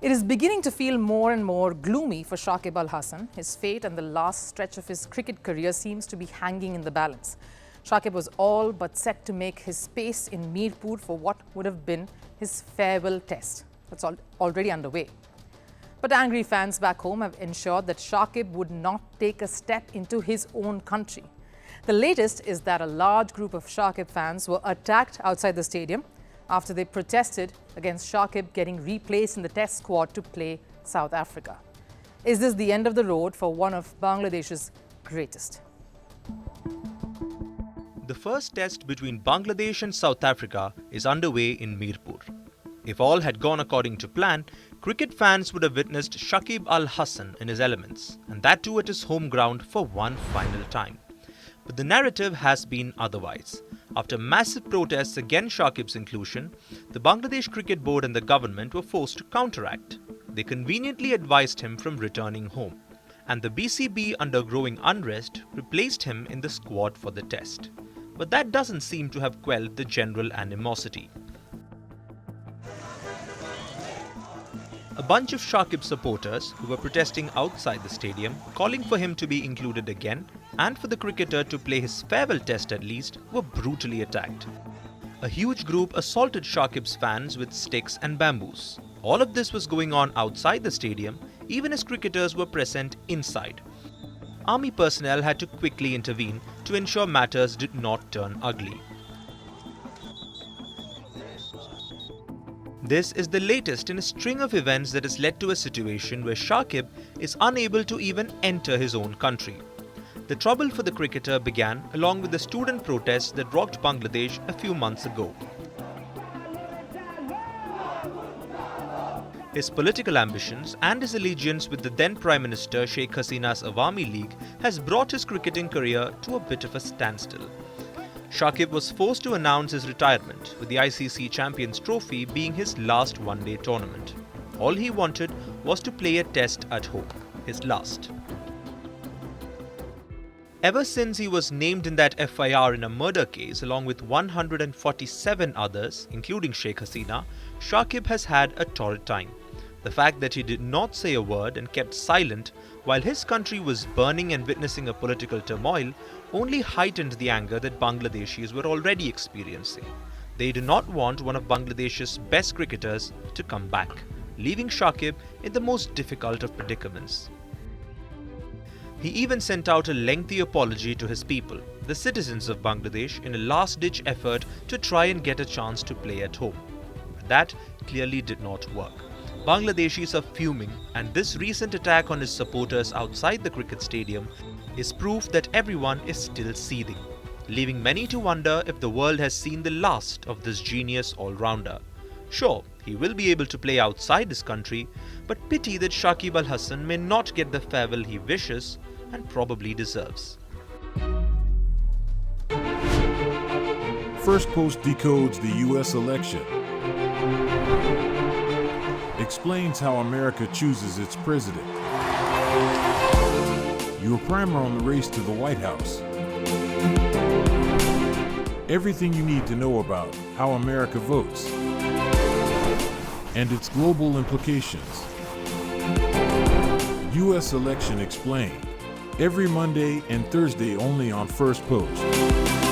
It is beginning to feel more and more gloomy for Shakib Al Hasan. His fate and the last stretch of his cricket career seems to be hanging in the balance. Shakib was all but set to make his space in Mirpur for what would have been his farewell test. That's already underway. But angry fans back home have ensured that Shakib would not take a step into his own country. The latest is that a large group of Shakib fans were attacked outside the stadium after they protested against Shakib getting replaced in the test squad to play South Africa. Is this the end of the road for one of Bangladesh's greatest? The first test between Bangladesh and South Africa is underway in Mirpur. If all had gone according to plan, cricket fans would have witnessed Shakib Al Hasan in his elements, and that too at his home ground for one final time. But the narrative has been otherwise. After massive protests against Shakib's inclusion, the Bangladesh Cricket Board and the government were forced to counteract. They conveniently advised him from returning home, and the BCB, under growing unrest, replaced him in the squad for the test. But that doesn't seem to have quelled the general animosity. A bunch of Shakib supporters who were protesting outside the stadium, calling for him to be included again and for the cricketer to play his farewell test at least, were brutally attacked. A huge group assaulted Shakib's fans with sticks and bamboos. All of this was going on outside the stadium, even as cricketers were present inside. Army personnel had to quickly intervene to ensure matters did not turn ugly. This is the latest in a string of events that has led to a situation where Shakib is unable to even enter his own country. The trouble for the cricketer began along with the student protests that rocked Bangladesh a few months ago. His political ambitions and his allegiance with the then Prime Minister Sheikh Hasina's Awami League has brought his cricketing career to a bit of a standstill. Shakib was forced to announce his retirement, with the ICC Champions Trophy being his last one-day tournament. All he wanted was to play a test at home, his last. Ever since he was named in that FIR in a murder case along with 147 others, including Sheikh Hasina, Shakib has had a torrid time. The fact that he did not say a word and kept silent while his country was burning and witnessing a political turmoil only heightened the anger that Bangladeshis were already experiencing. They do not want one of Bangladesh's best cricketers to come back, leaving Shakib in the most difficult of predicaments. He even sent out a lengthy apology to his people, the citizens of Bangladesh, in a last-ditch effort to try and get a chance to play at home. But that clearly did not work. Bangladeshis are fuming, and this recent attack on his supporters outside the cricket stadium is proof that everyone is still seething, leaving many to wonder if the world has seen the last of this genius all-rounder. Sure, he will be able to play outside his country, but pity that Shakib Al Hasan may not get the farewell he wishes and probably deserves. Firstpost decodes the U.S. election. Explains how America chooses its president. Your primer on the race to the White House. Everything you need to know about how America votes and its global implications. U.S. Election Explained. Every Monday and Thursday only on Firstpost.